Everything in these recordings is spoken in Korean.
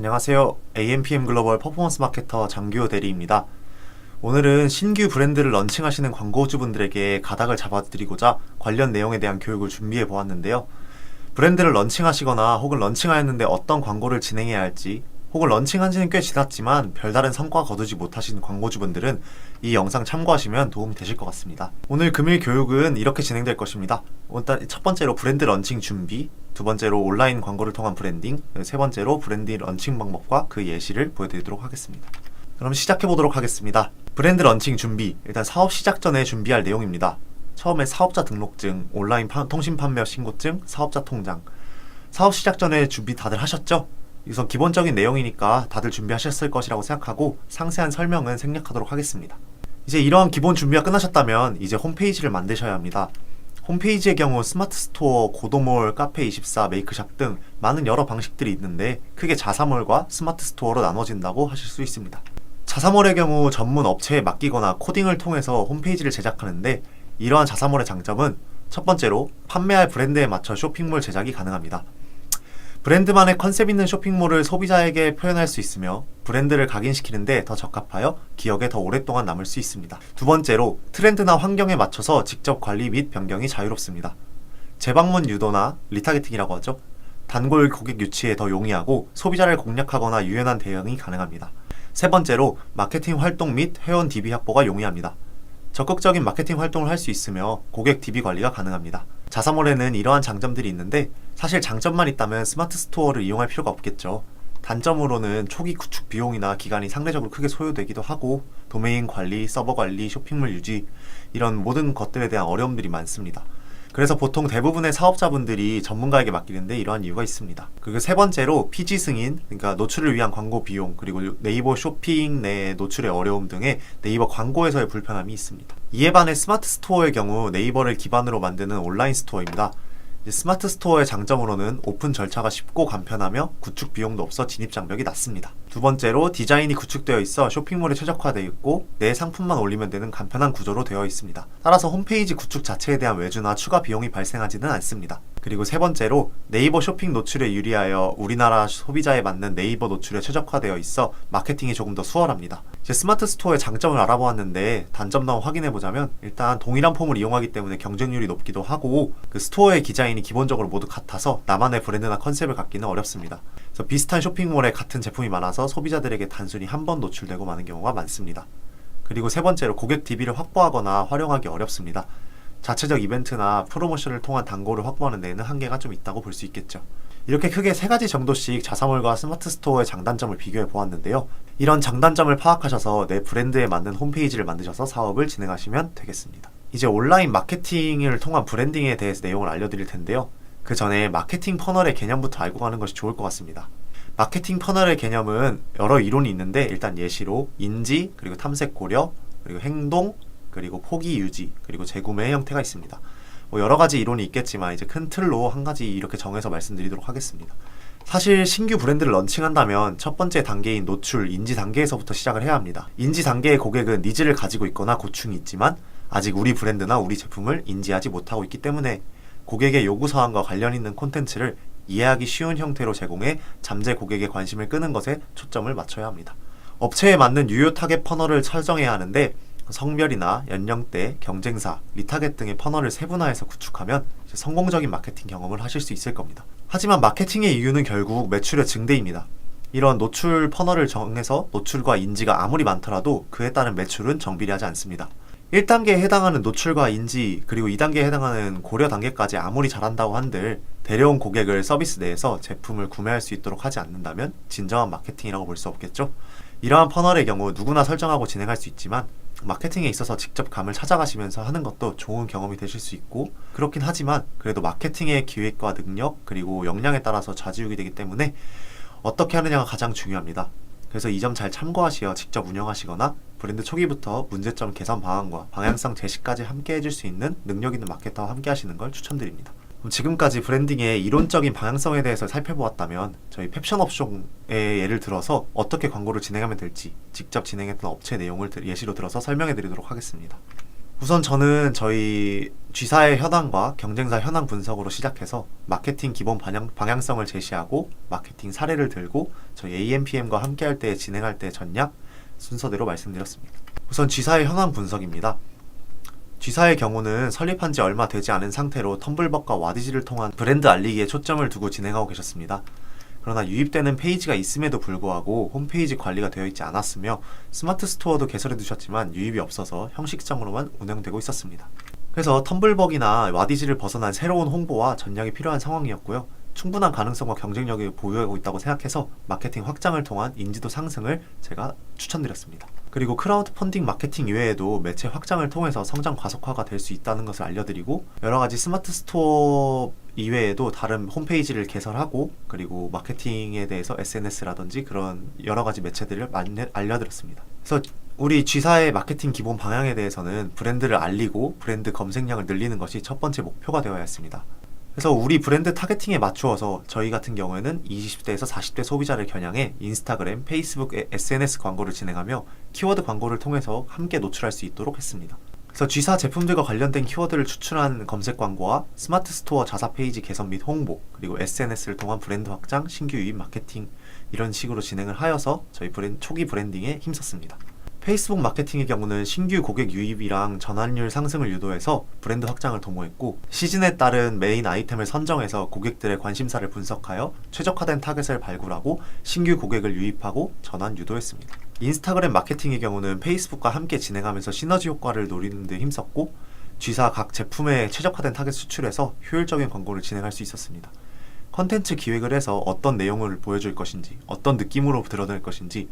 안녕하세요. AMPM 글로벌 퍼포먼스 마케터 장규호 대리입니다. 오늘은 신규 브랜드를 런칭하시는 광고주분들에게 가닥을 잡아드리고자 관련 내용에 대한 교육을 준비해 보았는데요. 브랜드를 런칭하시거나 혹은 런칭하였는데 어떤 광고를 진행해야 할지, 혹은 런칭한 지는 꽤 지났지만 별다른 성과 거두지 못하신 광고주분들은 이 영상 참고하시면 도움이 되실 것 같습니다. 오늘 금일 교육은 이렇게 진행될 것입니다. 일단 첫 번째로 브랜드 런칭 준비, 두 번째로 온라인 광고를 통한 브랜딩, 세 번째로 브랜드 런칭 방법과 그 예시를 보여드리도록 하겠습니다. 그럼 시작해 보도록 하겠습니다. 브랜드 런칭 준비, 일단 사업 시작 전에 준비할 내용입니다. 처음에 사업자 등록증, 온라인 통신 판매 신고증, 사업자 통장. 사업 시작 전에 준비 다들 하셨죠? 우선 기본적인 내용이니까 다들 준비하셨을 것이라고 생각하고 상세한 설명은 생략하도록 하겠습니다. 이제 이러한 기본 준비가 끝나셨다면 이제 홈페이지를 만드셔야 합니다. 홈페이지의 경우 스마트 스토어, 고도몰, 카페24, 메이크샵 등 많은 여러 방식들이 있는데 크게 자사몰과 스마트 스토어로 나눠진다고 하실 수 있습니다. 자사몰의 경우 전문 업체에 맡기거나 코딩을 통해서 홈페이지를 제작하는데 이러한 자사몰의 장점은 첫 번째로 판매할 브랜드에 맞춰 쇼핑몰 제작이 가능합니다. 브랜드만의 컨셉 있는 쇼핑몰을 소비자에게 표현할 수 있으며 브랜드를 각인시키는데 더 적합하여 기억에 더 오랫동안 남을 수 있습니다. 두 번째로 트렌드나 환경에 맞춰서 직접 관리 및 변경이 자유롭습니다. 재방문 유도나 리타게팅이라고 하죠. 단골 고객 유치에 더 용이하고 소비자를 공략하거나 유연한 대응이 가능합니다. 세 번째로 마케팅 활동 및 회원 DB 확보가 용이합니다. 적극적인 마케팅 활동을 할 수 있으며 고객 DB 관리가 가능합니다. 자사몰에는 이러한 장점들이 있는데 사실 장점만 있다면 스마트 스토어를 이용할 필요가 없겠죠. 단점으로는 초기 구축 비용이나 기간이 상대적으로 크게 소요되기도 하고 도메인 관리, 서버 관리, 쇼핑몰 유지 이런 모든 것들에 대한 어려움들이 많습니다. 그래서 보통 대부분의 사업자분들이 전문가에게 맡기는데 이러한 이유가 있습니다. 그리고 세 번째로 PG 승인, 그러니까 노출을 위한 광고 비용, 그리고 네이버 쇼핑 내 노출의 어려움 등의 네이버 광고에서의 불편함이 있습니다. 이에 반해 스마트 스토어의 경우 네이버를 기반으로 만드는 온라인 스토어입니다. 스마트 스토어의 장점으로는 오픈 절차가 쉽고 간편하며 구축 비용도 없어 진입 장벽이 낮습니다. 두 번째로 디자인이 구축되어 있어 쇼핑몰에 최적화되어 있고 내 상품만 올리면 되는 간편한 구조로 되어 있습니다. 따라서 홈페이지 구축 자체에 대한 외주나 추가 비용이 발생하지는 않습니다. 그리고 세 번째로 네이버 쇼핑 노출에 유리하여 우리나라 소비자에 맞는 네이버 노출에 최적화되어 있어 마케팅이 조금 더 수월합니다. 이제 스마트 스토어의 장점을 알아보았는데 단점도 확인해보자면 일단 동일한 폼을 이용하기 때문에 경쟁률이 높기도 하고 그 스토어의 디자인이 기본적으로 모두 같아서 나만의 브랜드나 컨셉을 갖기는 어렵습니다. 그래서 비슷한 쇼핑몰에 같은 제품이 많아서 소비자들에게 단순히 한 번 노출되고 마는 경우가 많습니다. 그리고 세 번째로 고객 DB를 확보하거나 활용하기 어렵습니다. 자체적 이벤트나 프로모션을 통한 단골을 확보하는 데에는 한계가 좀 있다고 볼 수 있겠죠. 이렇게 크게 세 가지 정도씩 자사몰과 스마트 스토어의 장단점을 비교해 보았는데요. 이런 장단점을 파악하셔서 내 브랜드에 맞는 홈페이지를 만드셔서 사업을 진행하시면 되겠습니다. 이제 온라인 마케팅을 통한 브랜딩에 대해서 내용을 알려드릴 텐데요. 그 전에 마케팅 퍼널의 개념부터 알고 가는 것이 좋을 것 같습니다. 마케팅 퍼널의 개념은 여러 이론이 있는데 일단 예시로 인지, 그리고 탐색 고려, 그리고 행동, 그리고 포기 유지, 그리고 재구매의 형태가 있습니다. 여러 가지 이론이 있겠지만 이제 큰 틀로 한 가지 이렇게 정해서 말씀드리도록 하겠습니다. 사실 신규 브랜드를 런칭한다면 첫 번째 단계인 노출, 인지 단계에서부터 시작을 해야 합니다. 인지 단계의 고객은 니즈를 가지고 있거나 고충이 있지만 아직 우리 브랜드나 우리 제품을 인지하지 못하고 있기 때문에 고객의 요구사항과 관련 있는 콘텐츠를 이해하기 쉬운 형태로 제공해 잠재 고객의 관심을 끄는 것에 초점을 맞춰야 합니다. 업체에 맞는 유효 타겟 퍼널을 설정해야 하는데 성별이나 연령대, 경쟁사, 리타겟 등의 퍼널을 세분화해서 구축하면 성공적인 마케팅 경험을 하실 수 있을 겁니다. 하지만 마케팅의 이유는 결국 매출의 증대입니다. 이런 노출 퍼널을 정해서 노출과 인지가 아무리 많더라도 그에 따른 매출은 정비례하지 않습니다. 1단계에 해당하는 노출과 인지, 그리고 2단계에 해당하는 고려 단계까지 아무리 잘한다고 한들 데려온 고객을 서비스 내에서 제품을 구매할 수 있도록 하지 않는다면 진정한 마케팅이라고 볼 수 없겠죠? 이러한 퍼널의 경우 누구나 설정하고 진행할 수 있지만 마케팅에 있어서 직접 감을 찾아가시면서 하는 것도 좋은 경험이 되실 수 있고 그렇긴 하지만 그래도 마케팅의 기획과 능력 그리고 역량에 따라서 좌지우지 되기 때문에 어떻게 하느냐가 가장 중요합니다. 그래서 이 점 잘 참고하시어 직접 운영하시거나 브랜드 초기부터 문제점 개선 방안과 방향성 제시까지 함께 해줄 수 있는 능력 있는 마케터와 함께 하시는 걸 추천드립니다. 그럼 지금까지 브랜딩의 이론적인 방향성에 대해서 살펴보았다면 저희 펩션업종의 예를 들어서 어떻게 광고를 진행하면 될지 직접 진행했던 업체 내용을 예시로 들어서 설명해 드리도록 하겠습니다. 우선 저는 저희 G사의 현황과 경쟁사 현황 분석으로 시작해서 마케팅 기본 방향성을 제시하고 마케팅 사례를 들고 저희 AMPM과 함께할 때 진행할 때 전략 순서대로 말씀드렸습니다. 우선 G사의 현황 분석입니다. G사의 경우는 설립한 지 얼마 되지 않은 상태로 텀블벅과 와디지를 통한 브랜드 알리기에 초점을 두고 진행하고 계셨습니다. 그러나 유입되는 페이지가 있음에도 불구하고 홈페이지 관리가 되어 있지 않았으며 스마트 스토어도 개설해 두셨지만 유입이 없어서 형식적으로만 운영되고 있었습니다. 그래서 텀블벅이나 와디지를 벗어난 새로운 홍보와 전략이 필요한 상황이었고요. 충분한 가능성과 경쟁력을 보유하고 있다고 생각해서 마케팅 확장을 통한 인지도 상승을 제가 추천드렸습니다. 그리고 크라우드 펀딩 마케팅 이외에도 매체 확장을 통해서 성장 가속화가 될 수 있다는 것을 알려드리고 여러가지 스마트 스토어 이외에도 다른 홈페이지를 개설하고 그리고 마케팅에 대해서 SNS라든지 그런 여러가지 매체들을 알려드렸습니다. 그래서 우리 G사의 마케팅 기본 방향에 대해서는 브랜드를 알리고 브랜드 검색량을 늘리는 것이 첫 번째 목표가 되어야 했습니다. 그래서 우리 브랜드 타겟팅에 맞추어서 저희 같은 경우에는 20대에서 40대 소비자를 겨냥해 인스타그램, 페이스북, SNS 광고를 진행하며 키워드 광고를 통해서 함께 노출할 수 있도록 했습니다. 그래서 G사 제품들과 관련된 키워드를 추출한 검색 광고와 스마트 스토어 자사 페이지 개선 및 홍보, 그리고 SNS를 통한 브랜드 확장, 신규 유입 마케팅 이런 식으로 진행을 하여서 저희 초기 브랜딩에 힘썼습니다. 페이스북 마케팅의 경우는 신규 고객 유입이랑 전환율 상승을 유도해서 브랜드 확장을 도모했고 시즌에 따른 메인 아이템을 선정해서 고객들의 관심사를 분석하여 최적화된 타겟을 발굴하고 신규 고객을 유입하고 전환 유도했습니다. 인스타그램 마케팅의 경우는 페이스북과 함께 진행하면서 시너지 효과를 노리는 데 힘썼고 G사 각 제품에 최적화된 타겟 수출해서 효율적인 광고를 진행할 수 있었습니다. 컨텐츠 기획을 해서 어떤 내용을 보여줄 것인지 어떤 느낌으로 드러낼 것인지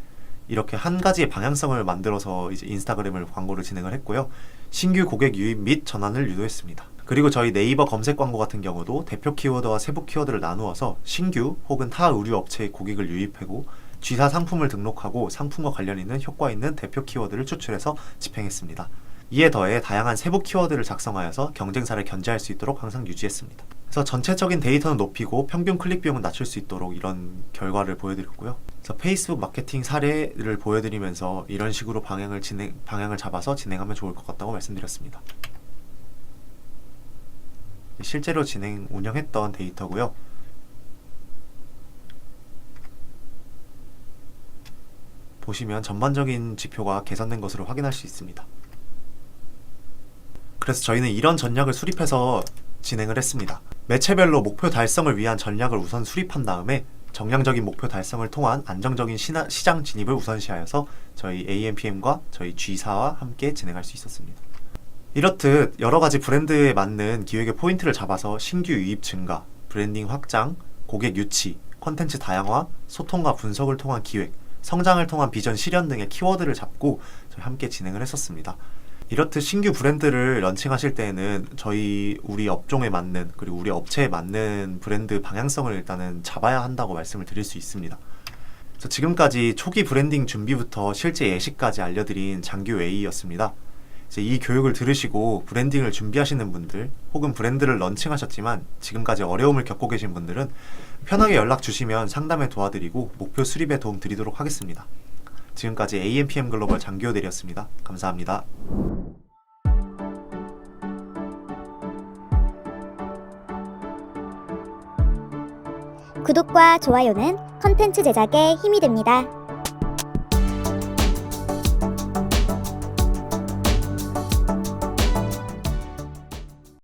이렇게 한 가지의 방향성을 만들어서 이제 인스타그램을 광고를 진행을 했고요. 신규 고객 유입 및 전환을 유도했습니다. 그리고 저희 네이버 검색 광고 같은 경우도 대표 키워드와 세부 키워드를 나누어서 신규 혹은 타 의류 업체의 고객을 유입하고 G사 상품을 등록하고 상품과 관련 있는 효과 있는 대표 키워드를 추출해서 집행했습니다. 이에 더해 다양한 세부 키워드를 작성하여서 경쟁사를 견제할 수 있도록 항상 유지했습니다. 그래서 전체적인 데이터는 높이고 평균 클릭 비용은 낮출 수 있도록 이런 결과를 보여드렸고요. 그래서 페이스북 마케팅 사례를 보여드리면서 이런 식으로 방향을 잡아서 진행하면 좋을 것 같다고 말씀드렸습니다. 실제로 운영했던 데이터고요. 보시면 전반적인 지표가 개선된 것으로 확인할 수 있습니다. 그래서 저희는 이런 전략을 수립해서 진행을 했습니다. 매체별로 목표 달성을 위한 전략을 우선 수립한 다음에 정량적인 목표 달성을 통한 안정적인 시장 진입을 우선시하여서 저희 AMPM과 저희 G사와 함께 진행할 수 있었습니다. 이렇듯 여러가지 브랜드에 맞는 기획의 포인트를 잡아서 신규 유입 증가, 브랜딩 확장, 고객 유치, 콘텐츠 다양화, 소통과 분석을 통한 기획, 성장을 통한 비전 실현 등의 키워드를 잡고 저희 함께 진행을 했었습니다. 이렇듯 신규 브랜드를 런칭하실 때에는 우리 업종에 맞는 그리고 우리 업체에 맞는 브랜드 방향성을 일단은 잡아야 한다고 말씀을 드릴 수 있습니다. 그래서 지금까지 초기 브랜딩 준비부터 실제 예시까지 알려드린 장교 A였습니다. 이제 이 교육을 들으시고 브랜딩을 준비하시는 분들 혹은 브랜드를 런칭하셨지만 지금까지 어려움을 겪고 계신 분들은 편하게 연락 주시면 상담에 도와드리고 목표 수립에 도움 드리도록 하겠습니다. 지금까지 AMPM 글로벌 장기호 대리였습니다. 감사합니다. 구독과 좋아요는 컨텐츠 제작에 힘이 됩니다.